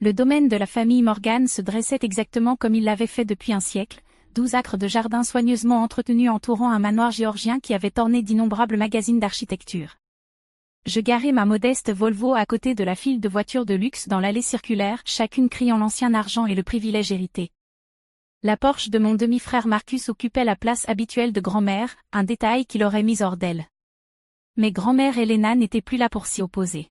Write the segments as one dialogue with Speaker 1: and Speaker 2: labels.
Speaker 1: Le domaine de la famille Morgan se dressait exactement comme il l'avait fait depuis un siècle, 12 acres de jardin soigneusement entretenus entourant un manoir géorgien qui avait orné d'innombrables magazines d'architecture. Je garai ma modeste Volvo à côté de la file de voitures de luxe dans l'allée circulaire, chacune criant l'ancien argent et le privilège hérité. La Porsche de mon demi-frère Marcus occupait la place habituelle de grand-mère, un détail qui l'aurait mise hors d'elle. Mais grand-mère Helena n'était plus là pour s'y opposer.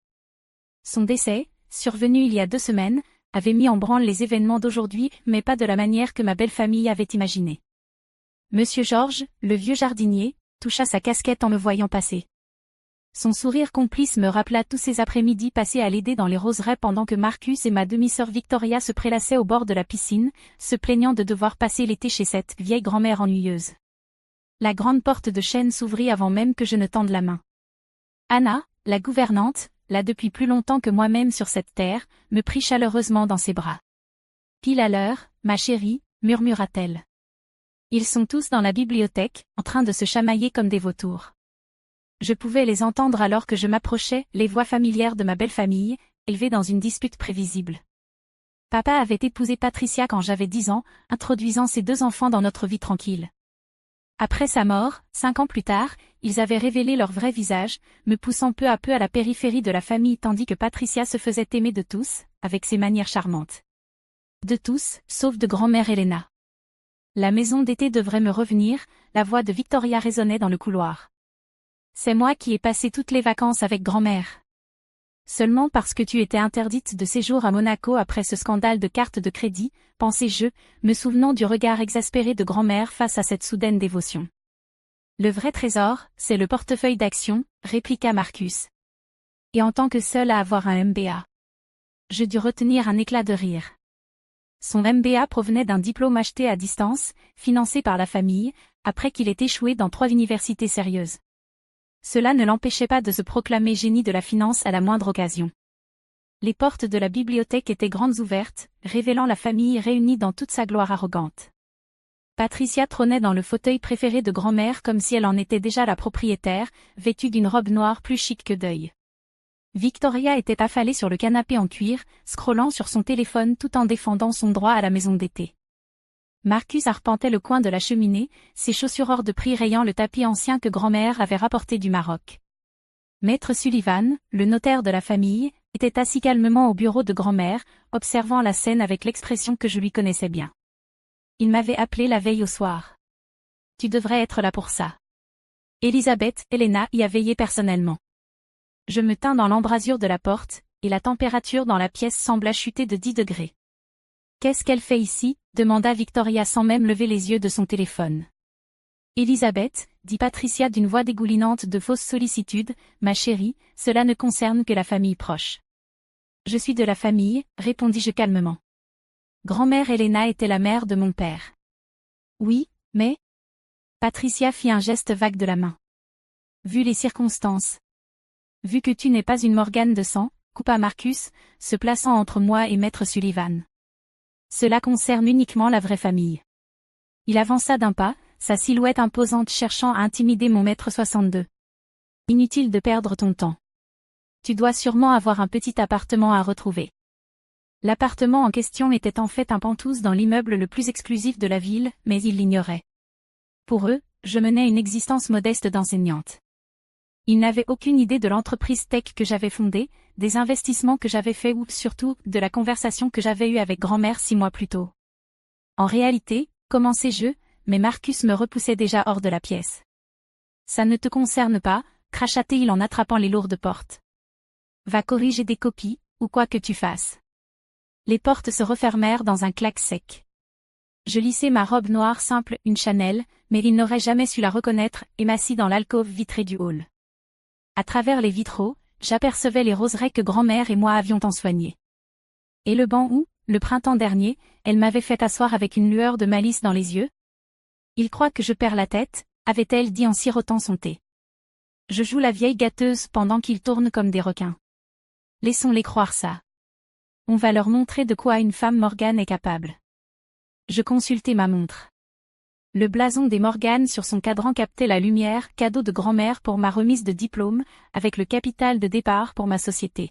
Speaker 1: Son décès, survenu il y a 2 semaines, avait mis en branle les événements d'aujourd'hui, mais pas de la manière que ma belle famille avait imaginé. Monsieur Georges, le vieux jardinier, toucha sa casquette en me voyant passer. Son sourire complice me rappela tous ces après-midi passés à l'aider dans les roseraies pendant que Marcus et ma demi-sœur Victoria se prélassaient au bord de la piscine, se plaignant de devoir passer l'été chez cette vieille grand-mère ennuyeuse. La grande porte de chêne s'ouvrit avant même que je ne tende la main. Anna, la gouvernante, là depuis plus longtemps que moi-même sur cette terre, me prit chaleureusement dans ses bras. Pile à l'heure, ma chérie, murmura-t-elle. Ils sont tous dans la bibliothèque, en train de se chamailler comme des vautours. Je pouvais les entendre alors que je m'approchais, les voix familières de ma belle famille, élevées dans une dispute prévisible. Papa avait épousé Patricia quand j'avais 10 ans, introduisant ses 2 enfants dans notre vie tranquille. Après sa mort, 5 ans plus tard, ils avaient révélé leur vrai visage, me poussant peu à peu à la périphérie de la famille tandis que Patricia se faisait aimer de tous, avec ses manières charmantes. De tous, sauf de grand-mère Helena. La maison d'été devrait me revenir, la voix de Victoria résonnait dans le couloir. C'est moi qui ai passé toutes les vacances avec grand-mère. Seulement parce que tu étais interdite de séjour à Monaco après ce scandale de carte de crédit, pensais-je, me souvenant du regard exaspéré de grand-mère face à cette soudaine dévotion. Le vrai trésor, c'est le portefeuille d'actions, répliqua Marcus. Et en tant que seul à avoir un MBA. Je dus retenir un éclat de rire. Son MBA provenait d'un diplôme acheté à distance, financé par la famille, après qu'il ait échoué dans 3 universités sérieuses. Cela ne l'empêchait pas de se proclamer génie de la finance à la moindre occasion. Les portes de la bibliothèque étaient grandes ouvertes, révélant la famille réunie dans toute sa gloire arrogante. Patricia trônait dans le fauteuil préféré de grand-mère comme si elle en était déjà la propriétaire, vêtue d'une robe noire plus chic que deuil. Victoria était affalée sur le canapé en cuir, scrollant sur son téléphone tout en défendant son droit à la maison d'été. Marcus arpentait le coin de la cheminée, ses chaussures hors de prix rayant le tapis ancien que grand-mère avait rapporté du Maroc. Maître Sullivan, le notaire de la famille, était assis calmement au bureau de grand-mère, observant la scène avec l'expression que je lui connaissais bien. Il m'avait appelé la veille au soir. Tu devrais être là pour ça. Elisabeth, Helena y a veillé personnellement. Je me tins dans l'embrasure de la porte, et la température dans la pièce sembla chuter de 10 degrés. Qu'est-ce qu'elle fait ici ? Demanda Victoria sans même lever les yeux de son téléphone. Elisabeth, dit Patricia d'une voix dégoulinante de fausse sollicitude, ma chérie, cela ne concerne que la famille proche. Je suis de la famille, répondis-je calmement. Grand-mère Helena était la mère de mon père. Oui, mais... Patricia fit un geste vague de la main. Vu les circonstances. Vu que tu n'es pas une Morgane de sang, coupa Marcus, se plaçant entre moi et maître Sullivan. Cela concerne uniquement la vraie famille. Il avança d'un pas, sa silhouette imposante cherchant à intimider mon maître 62. Inutile de perdre ton temps. Tu dois sûrement avoir un petit appartement à retrouver. L'appartement en question était en fait un pantouse dans l'immeuble le plus exclusif de la ville, mais ils l'ignoraient. Pour eux, je menais une existence modeste d'enseignante. Ils n'avaient aucune idée de l'entreprise tech que j'avais fondée, des investissements que j'avais faits ou, surtout, de la conversation que j'avais eue avec grand-mère 6 mois plus tôt. En réalité, commençais-je, mais Marcus me repoussait déjà hors de la pièce. Ça ne te concerne pas, cracha-t-il en attrapant les lourdes portes. Va corriger des copies, ou quoi que tu fasses. Les portes se refermèrent dans un claque sec. Je lissai ma robe noire simple, une Chanel, mais il n'aurait jamais su la reconnaître, et m'assis dans l'alcôve vitrée du hall. À travers les vitraux, j'apercevais les roseraies que grand-mère et moi avions ensoignées. Et le banc où, le printemps dernier, elle m'avait fait asseoir avec une lueur de malice dans les yeux. Il croit que je perds la tête, avait-elle dit en sirotant son thé. Je joue la vieille gâteuse pendant qu'ils tournent comme des requins. Laissons-les croire ça. On va leur montrer de quoi une femme Morgane est capable. Je consultai ma montre. Le blason des Morgan sur son cadran captait la lumière, cadeau de grand-mère pour ma remise de diplôme, avec le capital de départ pour ma société.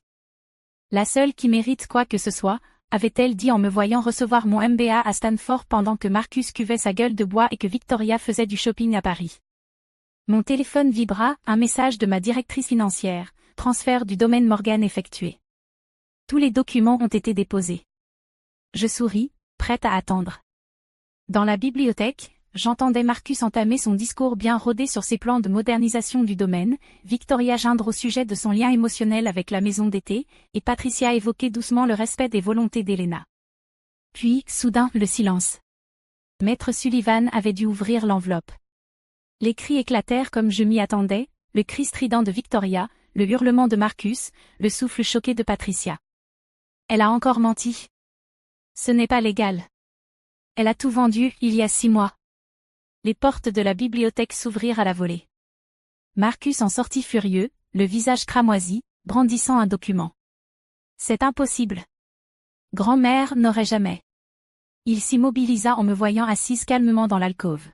Speaker 1: La seule qui mérite quoi que ce soit, avait-elle dit en me voyant recevoir mon MBA à Stanford pendant que Marcus cuvait sa gueule de bois et que Victoria faisait du shopping à Paris. Mon téléphone vibra, un message de ma directrice financière, transfert du domaine Morgan effectué. Tous les documents ont été déposés. Je souris, prête à attendre. Dans la bibliothèque, j'entendais Marcus entamer son discours bien rodé sur ses plans de modernisation du domaine, Victoria geindre au sujet de son lien émotionnel avec la maison d'été, et Patricia évoquer doucement le respect des volontés d'Elena. Puis, soudain, le silence. Maître Sullivan avait dû ouvrir l'enveloppe. Les cris éclatèrent comme je m'y attendais, le cri strident de Victoria, le hurlement de Marcus, le souffle choqué de Patricia. Elle a encore menti. Ce n'est pas légal. Elle a tout vendu il y a 6 mois. Les portes de la bibliothèque s'ouvrirent à la volée. Marcus en sortit furieux, le visage cramoisi, brandissant un document. C'est impossible. Grand-mère n'aurait jamais. Il s'immobilisa en me voyant assise calmement dans l'alcôve.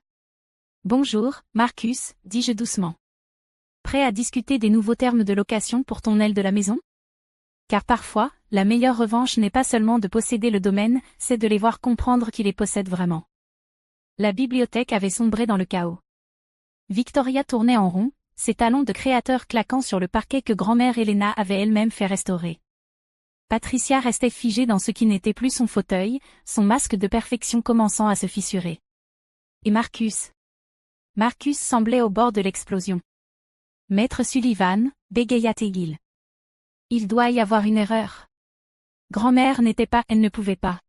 Speaker 1: Bonjour, Marcus, dis-je doucement. Prêt à discuter des nouveaux termes de location pour ton aile de la maison? Car parfois, la meilleure revanche n'est pas seulement de posséder le domaine, c'est de les voir comprendre qui les possèdent vraiment. La bibliothèque avait sombré dans le chaos. Victoria tournait en rond, ses talons de créateur claquant sur le parquet que grand-mère Elena avait elle-même fait restaurer. Patricia restait figée dans ce qui n'était plus son fauteuil, son masque de perfection commençant à se fissurer. Et Marcus? Marcus semblait au bord de l'explosion. Maître Sullivan, bégaya-t-il. Il doit y avoir une erreur. Grand-mère n'était pas, elle ne pouvait pas.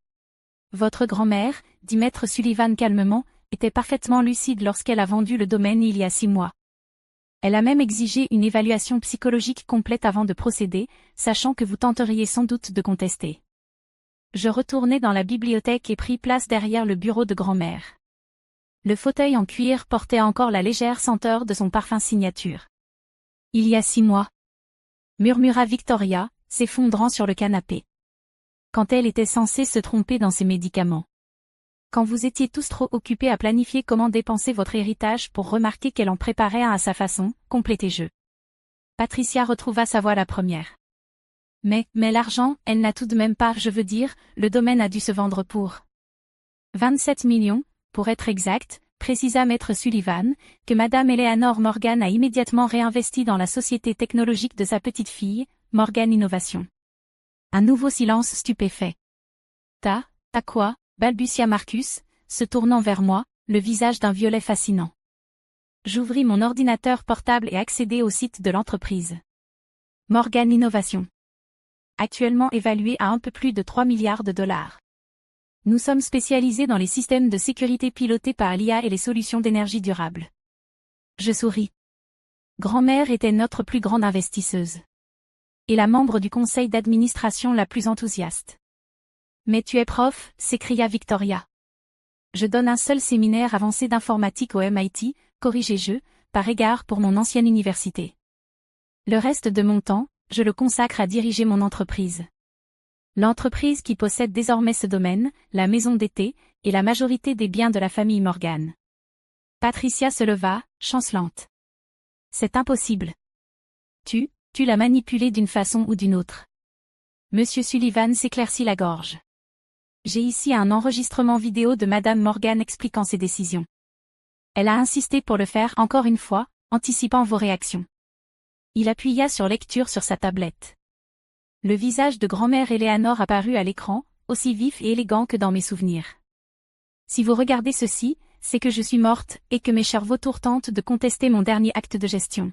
Speaker 1: Votre grand-mère, dit Maître Sullivan calmement, était parfaitement lucide lorsqu'elle a vendu le domaine il y a 6 mois. Elle a même exigé une évaluation psychologique complète avant de procéder, sachant que vous tenteriez sans doute de contester. Je retournai dans la bibliothèque et pris place derrière le bureau de grand-mère. Le fauteuil en cuir portait encore la légère senteur de son parfum signature. Il y a 6 mois, murmura Victoria, s'effondrant sur le canapé. Quand elle était censée se tromper dans ses médicaments. Quand vous étiez tous trop occupés à planifier comment dépenser votre héritage pour remarquer qu'elle en préparait un à sa façon, complétai-je. Patricia retrouva sa voix la première. Mais l'argent, elle n'a tout de même pas, je veux dire, le domaine a dû se vendre pour 27 millions, pour être exact, précisa Maître Sullivan, que Madame Eleanor Morgan a immédiatement réinvesti dans la société technologique de sa petite-fille, Morgan Innovation. Un nouveau silence stupéfait. T'as quoi, balbutia Marcus, se tournant vers moi, le visage d'un violet fascinant. J'ouvris mon ordinateur portable et accédai au site de l'entreprise. Morgan Innovation. Actuellement évalué à un peu plus de 3 milliards de dollars. Nous sommes spécialisés dans les systèmes de sécurité pilotés par l'IA et les solutions d'énergie durable. Je souris. Grand-mère était notre plus grande investisseuse. Et la membre du conseil d'administration la plus enthousiaste. Mais tu es prof, s'écria Victoria. Je donne un seul séminaire avancé d'informatique au MIT, corrigeai-je, par égard pour mon ancienne université. Le reste de mon temps, je le consacre à diriger mon entreprise. L'entreprise qui possède désormais ce domaine, la maison d'été, et la majorité des biens de la famille Morgan. Patricia se leva, chancelante. C'est impossible. Tu l'as manipulé d'une façon ou d'une autre. Monsieur Sullivan s'éclaircit la gorge. J'ai ici un enregistrement vidéo de Madame Morgan expliquant ses décisions. Elle a insisté pour le faire encore une fois, anticipant vos réactions. Il appuya sur lecture sur sa tablette. Le visage de grand-mère Eleanor apparut à l'écran, aussi vif et élégant que dans mes souvenirs. Si vous regardez ceci, c'est que je suis morte et que mes chers vautours tentent de contester mon dernier acte de gestion.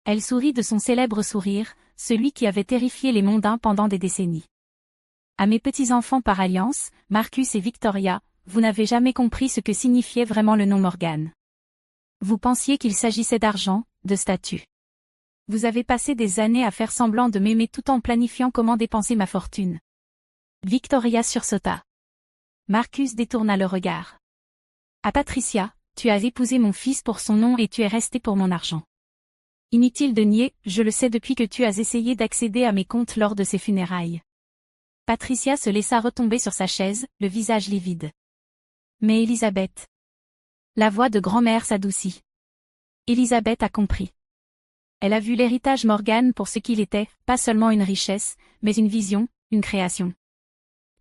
Speaker 1: Elle sourit de son célèbre sourire, celui qui avait terrifié les mondains pendant des décennies. À mes petits-enfants par alliance, Marcus et Victoria, vous n'avez jamais compris ce que signifiait vraiment le nom Morgan. Vous pensiez qu'il s'agissait d'argent, de statut. Vous avez passé des années à faire semblant de m'aimer tout en planifiant comment dépenser ma fortune. Victoria sursauta. Marcus détourna le regard. À Patricia, tu as épousé mon fils pour son nom et tu es resté pour mon argent. Inutile de nier, je le sais depuis que tu as essayé d'accéder à mes comptes lors de ses funérailles. Patricia se laissa retomber sur sa chaise, le visage livide. Mais Elisabeth. La voix de grand-mère s'adoucit. Elisabeth a compris. Elle a vu l'héritage Morgan pour ce qu'il était, pas seulement une richesse, mais une vision, une création.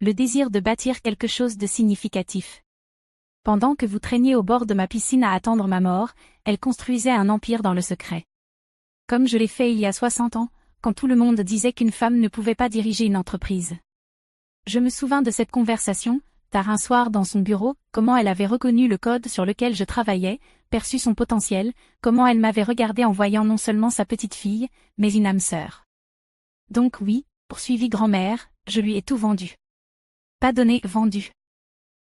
Speaker 1: Le désir de bâtir quelque chose de significatif. Pendant que vous traîniez au bord de ma piscine à attendre ma mort, elle construisait un empire dans le secret. Comme je l'ai fait il y a 60 ans, quand tout le monde disait qu'une femme ne pouvait pas diriger une entreprise. Je me souviens de cette conversation, tard un soir dans son bureau, comment elle avait reconnu le code sur lequel je travaillais, perçu son potentiel, comment elle m'avait regardé en voyant non seulement sa petite fille, mais une âme sœur. Donc oui, poursuivit grand-mère, je lui ai tout vendu. Pas donné, vendu.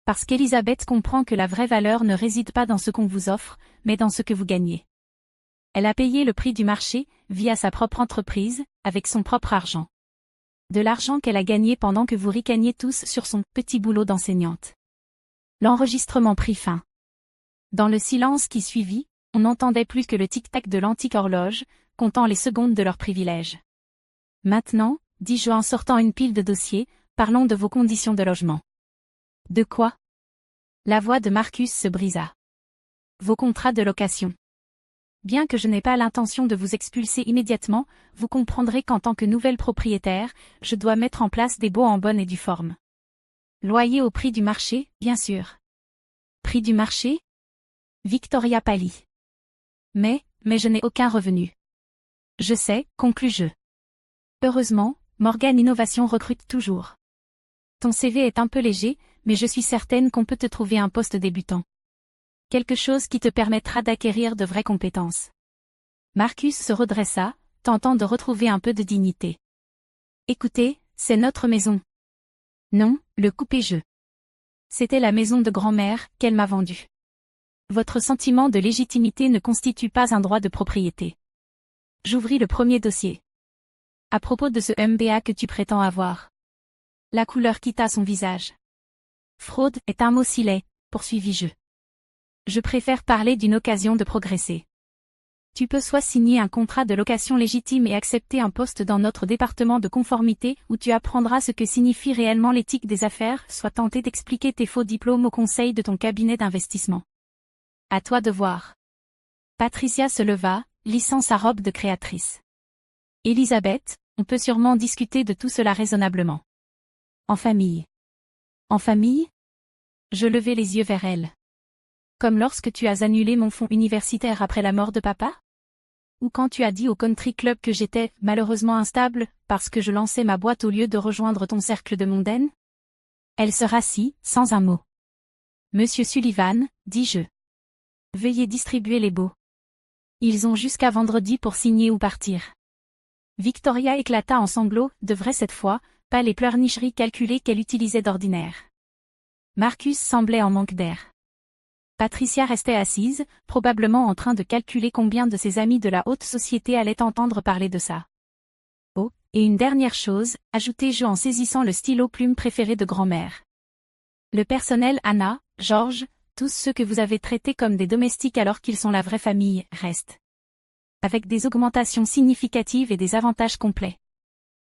Speaker 1: Parce qu'Elisabeth comprend que la vraie valeur ne réside pas dans ce qu'on vous offre, mais dans ce que vous gagnez. Elle a payé le prix du marché, via sa propre entreprise, avec son propre argent. De l'argent qu'elle a gagné pendant que vous ricaniez tous sur son petit boulot d'enseignante. L'enregistrement prit fin. Dans le silence qui suivit, on n'entendait plus que le tic-tac de l'antique horloge, comptant les secondes de leur privilège. Maintenant, dis-je en sortant une pile de dossiers, parlons de vos conditions de logement. De quoi? La voix de Marcus se brisa. Vos contrats de location. Bien que je n'ai pas l'intention de vous expulser immédiatement, vous comprendrez qu'en tant que nouvelle propriétaire, je dois mettre en place des baux en bonne et due forme. Loyer au prix du marché, bien sûr. Prix du marché? Victoria pâlit. Mais je n'ai aucun revenu. Je sais, conclus-je. Heureusement, Morgan Innovation recrute toujours. Ton CV est un peu léger, mais je suis certaine qu'on peut te trouver un poste débutant. Quelque chose qui te permettra d'acquérir de vraies compétences. Marcus se redressa, tentant de retrouver un peu de dignité. Écoutez, c'est notre maison. Non, le coupez-je. C'était la maison de grand-mère qu'elle m'a vendue. Votre sentiment de légitimité ne constitue pas un droit de propriété. J'ouvris le premier dossier. À propos de ce MBA que tu prétends avoir. La couleur quitta son visage. Fraude est un mot si laid, poursuivis-je. Je préfère parler d'une occasion de progresser. Tu peux soit signer un contrat de location légitime et accepter un poste dans notre département de conformité où tu apprendras ce que signifie réellement l'éthique des affaires, soit tenter d'expliquer tes faux diplômes au conseil de ton cabinet d'investissement. À toi de voir. Patricia se leva, lissant sa robe de créatrice. Elisabeth, on peut sûrement discuter de tout cela raisonnablement. En famille. En famille? Je levai les yeux vers elle. Comme lorsque tu as annulé mon fonds universitaire après la mort de papa? Ou quand tu as dit au country club que j'étais malheureusement instable parce que je lançais ma boîte au lieu de rejoindre ton cercle de mondaine? Elle se rassit, sans un mot. Monsieur Sullivan, dis-je. Veuillez distribuer les baux. Ils ont jusqu'à vendredi pour signer ou partir. Victoria éclata en sanglots, de vrai cette fois, pas les pleurnicheries calculées qu'elle utilisait d'ordinaire. Marcus semblait en manque d'air. Patricia restait assise, probablement en train de calculer combien de ses amis de la haute société allaient entendre parler de ça. Oh, et une dernière chose, ajoutai-je en saisissant le stylo plume préféré de grand-mère. Le personnel Anna, George, tous ceux que vous avez traités comme des domestiques alors qu'ils sont la vraie famille, restent. Avec des augmentations significatives et des avantages complets.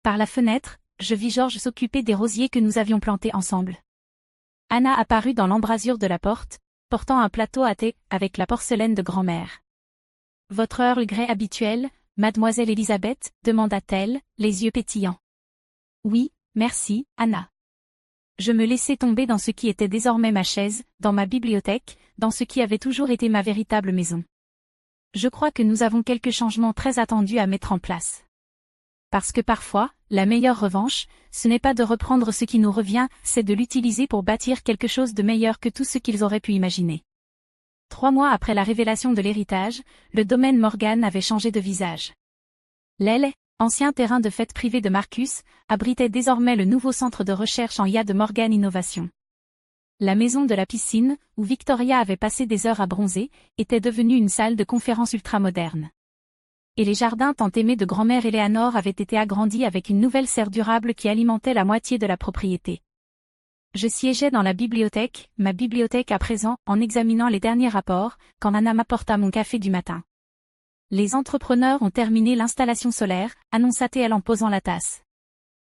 Speaker 1: Par la fenêtre, je vis George s'occuper des rosiers que nous avions plantés ensemble. Anna apparut dans l'embrasure de la porte, portant un plateau à thé avec la porcelaine de grand-mère. Votre Earl Grey habituel, mademoiselle Elisabeth, demanda-t-elle, les yeux pétillants. Oui, merci, Anna. Je me laissai tomber dans ce qui était désormais ma chaise, dans ma bibliothèque, dans ce qui avait toujours été ma véritable maison. Je crois que nous avons quelques changements très attendus à mettre en place. Parce que parfois, la meilleure revanche, ce n'est pas de reprendre ce qui nous revient, c'est de l'utiliser pour bâtir quelque chose de meilleur que tout ce qu'ils auraient pu imaginer. 3 mois après la révélation de l'héritage, le domaine Morgan avait changé de visage. L'aile, ancien terrain de fête privé de Marcus, abritait désormais le nouveau centre de recherche en IA de Morgan Innovation. La maison de la piscine, où Victoria avait passé des heures à bronzer, était devenue une salle de conférence ultramoderne. Et les jardins tant aimés de grand-mère Eleanor avaient été agrandis avec une nouvelle serre durable qui alimentait la moitié de la propriété. Je siégeais dans la bibliothèque, ma bibliothèque à présent, en examinant les derniers rapports, quand Anna m'apporta mon café du matin. Les entrepreneurs ont terminé l'installation solaire, annonça-t-elle en posant la tasse.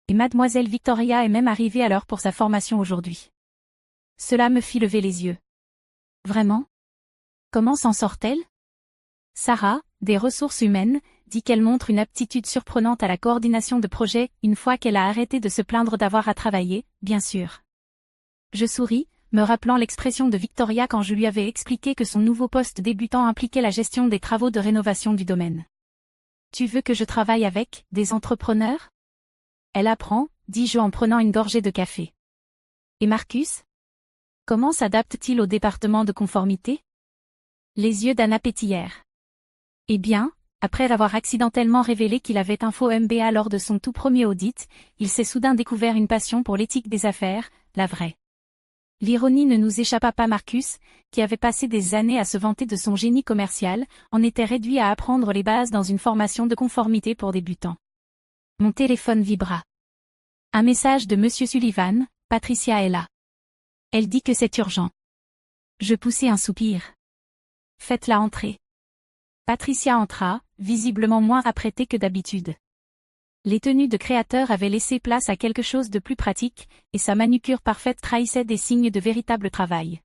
Speaker 1: Et mademoiselle Victoria est même arrivée à l'heure pour sa formation aujourd'hui. Cela me fit lever les yeux. Vraiment? Comment s'en sort-elle? Sarah, des ressources humaines, dit qu'elle montre une aptitude surprenante à la coordination de projets, une fois qu'elle a arrêté de se plaindre d'avoir à travailler, bien sûr. Je souris, me rappelant l'expression de Victoria quand je lui avais expliqué que son nouveau poste débutant impliquait la gestion des travaux de rénovation du domaine. Tu veux que je travaille avec des entrepreneurs? Elle apprend, dis-je en prenant une gorgée de café. Et Marcus? Comment s'adapte-t-il au département de conformité? Les yeux d'Anna pétillèrent. Eh bien, après avoir accidentellement révélé qu'il avait un faux MBA lors de son tout premier audit, il s'est soudain découvert une passion pour l'éthique des affaires, la vraie. L'ironie ne nous échappa pas. Marcus, qui avait passé des années à se vanter de son génie commercial, en était réduit à apprendre les bases dans une formation de conformité pour débutants. Mon téléphone vibra. Un message de Monsieur Sullivan, Patricia est là. Elle dit que c'est urgent. Je poussai un soupir. Faites-la entrer. Patricia entra, visiblement moins apprêtée que d'habitude. Les tenues de créateur avaient laissé place à quelque chose de plus pratique, et sa manucure parfaite trahissait des signes de véritable travail.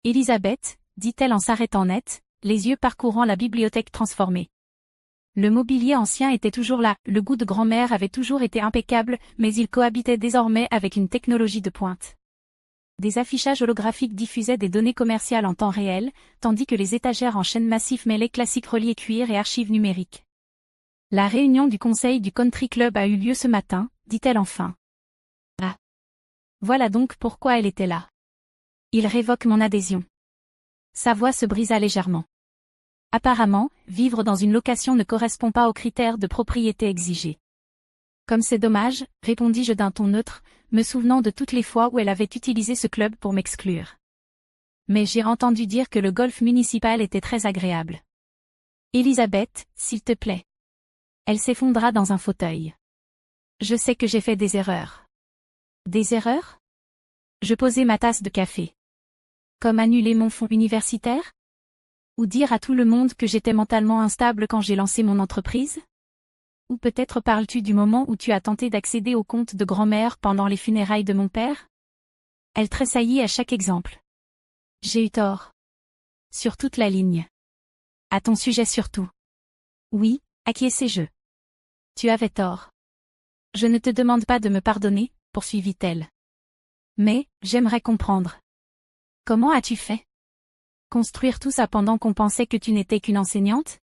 Speaker 1: Elisabeth, dit-elle en s'arrêtant net, les yeux parcourant la bibliothèque transformée. Le mobilier ancien était toujours là, le goût de grand-mère avait toujours été impeccable, mais il cohabitait désormais avec une technologie de pointe. Des affichages holographiques diffusaient des données commerciales en temps réel, tandis que les étagères en chêne massif mêlaient classiques reliés cuir et archives numériques. La réunion du conseil du Country Club a eu lieu ce matin, dit-elle enfin. Ah. Voilà donc pourquoi elle était là. Il révoque mon adhésion. Sa voix se brisa légèrement. Apparemment, vivre dans une location ne correspond pas aux critères de propriété exigés. Comme c'est dommage, répondis-je d'un ton neutre, me souvenant de toutes les fois où elle avait utilisé ce club pour m'exclure. Mais j'ai entendu dire que le golf municipal était très agréable. Elisabeth, s'il te plaît. Elle s'effondra dans un fauteuil. Je sais que j'ai fait des erreurs. Des erreurs? Je posai ma tasse de café. Comme annuler mon fonds universitaire? Ou dire à tout le monde que j'étais mentalement instable quand j'ai lancé mon entreprise? Ou peut-être parles-tu du moment où tu as tenté d'accéder au compte de grand-mère pendant les funérailles de mon père? Elle tressaillit à chaque exemple. J'ai eu tort. Sur toute la ligne. À ton sujet surtout. Oui, acquiesçai-je. Tu avais tort. Je ne te demande pas de me pardonner, poursuivit-elle. Mais, j'aimerais comprendre. Comment as-tu fait? Construire tout ça pendant qu'on pensait que tu n'étais qu'une enseignante?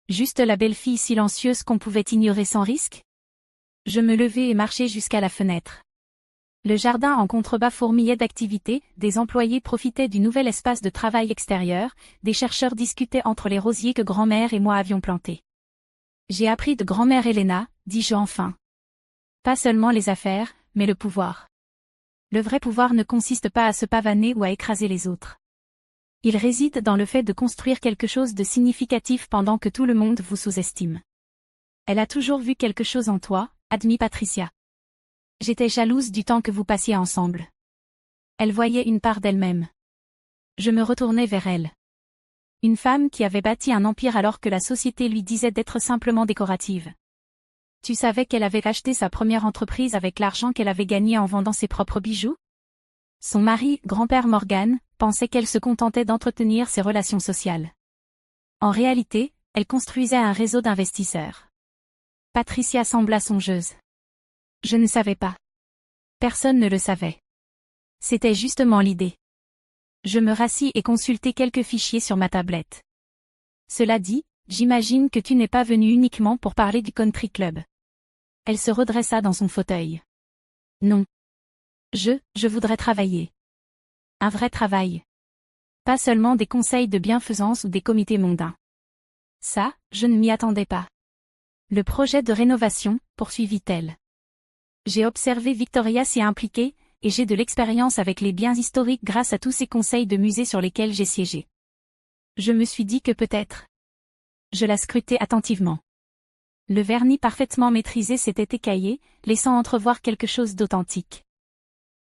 Speaker 1: Juste la belle-fille silencieuse qu'on pouvait ignorer sans risque? Je me levai et marchai jusqu'à la fenêtre. Le jardin en contrebas fourmillait d'activités, des employés profitaient du nouvel espace de travail extérieur, des chercheurs discutaient entre les rosiers que grand-mère et moi avions plantés. J'ai appris de grand-mère Helena, dis-je enfin. Pas seulement les affaires, mais le pouvoir. Le vrai pouvoir ne consiste pas à se pavaner ou à écraser les autres. Il réside dans le fait de construire quelque chose de significatif pendant que tout le monde vous sous-estime. Elle a toujours vu quelque chose en toi, admit Patricia. J'étais jalouse du temps que vous passiez ensemble. Elle voyait une part d'elle-même. Je me retournai vers elle. Une femme qui avait bâti un empire alors que la société lui disait d'être simplement décorative. Tu savais qu'elle avait acheté sa première entreprise avec l'argent qu'elle avait gagné en vendant ses propres bijoux? Son mari, grand-père Morgan, pensait qu'elle se contentait d'entretenir ses relations sociales. En réalité, elle construisait un réseau d'investisseurs. Patricia sembla songeuse. Je ne savais pas. Personne ne le savait. C'était justement l'idée. Je me rassis et consultai quelques fichiers sur ma tablette. Cela dit, j'imagine que tu n'es pas venu uniquement pour parler du country club. Elle se redressa dans son fauteuil. Non. Je voudrais travailler. Un vrai travail. Pas seulement des conseils de bienfaisance ou des comités mondains. Ça, je ne m'y attendais pas. Le projet de rénovation, poursuivit-elle. J'ai observé Victoria s'y impliquer, et j'ai de l'expérience avec les biens historiques grâce à tous ces conseils de musées sur lesquels j'ai siégé. Je me suis dit que peut-être. Je la scrutai attentivement. Le vernis parfaitement maîtrisé s'était écaillé, laissant entrevoir quelque chose d'authentique.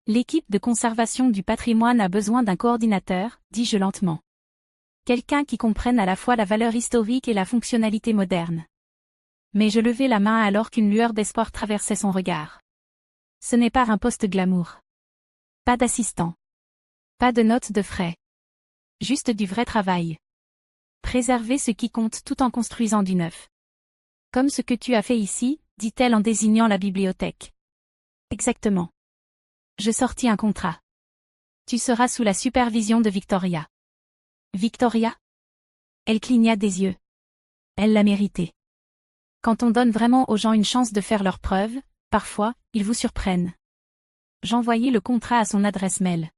Speaker 1: L'équipe de conservation du patrimoine a besoin d'un coordinateur, dis-je lentement. Quelqu'un qui comprenne à la fois la valeur historique et la fonctionnalité moderne. Mais je levai la main alors qu'une lueur d'espoir traversait son regard. Ce n'est pas un poste glamour. Pas d'assistant. Pas de notes de frais. Juste du vrai travail. Préserver ce qui compte tout en construisant du neuf. Comme ce que tu as fait ici, dit-elle en désignant la bibliothèque. Exactement. Je sortis un contrat. Tu seras sous la supervision de Victoria. Victoria? Elle cligna des yeux. Elle l'a mérité. Quand on donne vraiment aux gens une chance de faire leurs preuves, parfois, ils vous surprennent. J'envoyai le contrat à son adresse mail.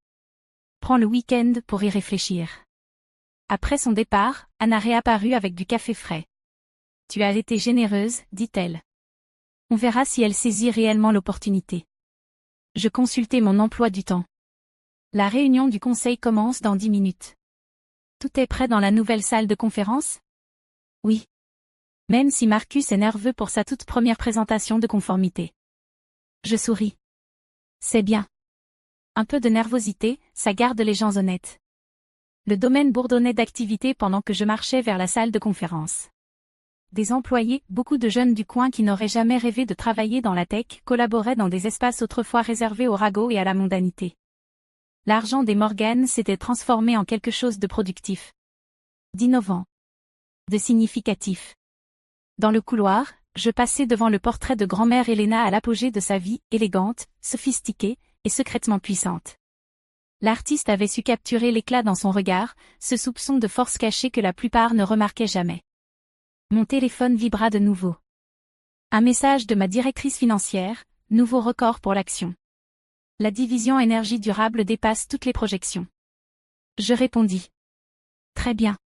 Speaker 1: Prends le week-end pour y réfléchir. Après son départ, Anna réapparut avec du café frais. Tu as été généreuse, dit-elle. On verra si elle saisit réellement l'opportunité. Je consultai mon emploi du temps. La réunion du conseil commence dans 10 minutes. Tout est prêt dans la nouvelle salle de conférence? Oui. Même si Marcus est nerveux pour sa toute première présentation de conformité. Je souris. C'est bien. Un peu de nervosité, ça garde les gens honnêtes. Le domaine bourdonnait d'activité pendant que je marchais vers la salle de conférence. Des employés, beaucoup de jeunes du coin qui n'auraient jamais rêvé de travailler dans la tech, collaboraient dans des espaces autrefois réservés au ragot et à la mondanité. L'argent des Morgan s'était transformé en quelque chose de productif. D'innovant. De significatif. Dans le couloir, je passais devant le portrait de grand-mère Helena à l'apogée de sa vie, élégante, sophistiquée, et secrètement puissante. L'artiste avait su capturer l'éclat dans son regard, ce soupçon de force cachée que la plupart ne remarquaient jamais. Mon téléphone vibra de nouveau. Un message de ma directrice financière, nouveau record pour l'action. La division énergie durable dépasse toutes les projections. Je répondis. Très bien.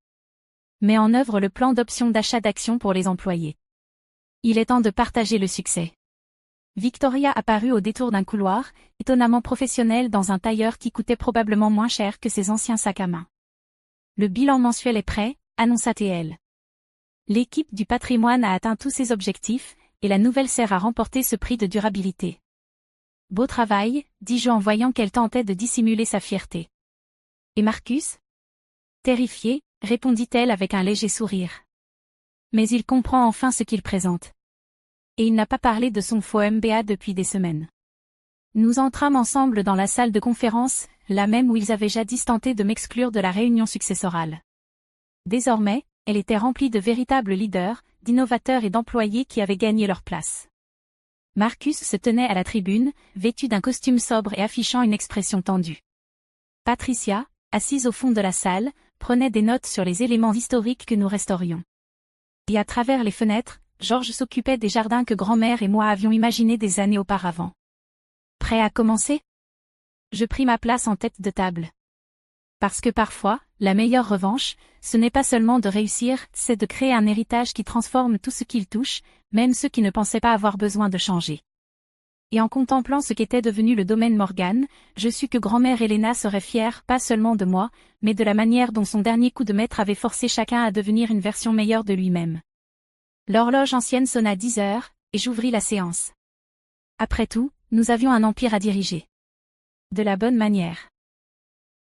Speaker 1: Mets en œuvre le plan d'option d'achat d'actions pour les employés. Il est temps de partager le succès. Victoria apparut au détour d'un couloir, étonnamment professionnelle dans un tailleur qui coûtait probablement moins cher que ses anciens sacs à main. Le bilan mensuel est prêt, annonça-t-elle. L'équipe du patrimoine a atteint tous ses objectifs, et la nouvelle sert à remporter ce prix de durabilité. Beau travail, dis-je en voyant qu'elle tentait de dissimuler sa fierté. Et Marcus? Terrifiée, répondit-elle avec un léger sourire. Mais il comprend enfin ce qu'il présente. Et il n'a pas parlé de son faux MBA depuis des semaines. Nous entrâmes ensemble dans la salle de conférence, la même où ils avaient jadis tenté de m'exclure de la réunion successorale. Désormais, elle était remplie de véritables leaders, d'innovateurs et d'employés qui avaient gagné leur place. Marcus se tenait à la tribune, vêtu d'un costume sobre et affichant une expression tendue. Patricia, assise au fond de la salle, prenait des notes sur les éléments historiques que nous restaurions. Et à travers les fenêtres, Georges s'occupait des jardins que grand-mère et moi avions imaginés des années auparavant. Prêt à commencer? Je pris ma place en tête de table. Parce que parfois, la meilleure revanche, ce n'est pas seulement de réussir, c'est de créer un héritage qui transforme tout ce qu'il touche, même ceux qui ne pensaient pas avoir besoin de changer. Et en contemplant ce qu'était devenu le domaine Morgan, je sus que grand-mère Helena serait fière pas seulement de moi, mais de la manière dont son dernier coup de maître avait forcé chacun à devenir une version meilleure de lui-même. L'horloge ancienne sonna 10 heures, et j'ouvris la séance. Après tout, nous avions un empire à diriger. De la bonne manière.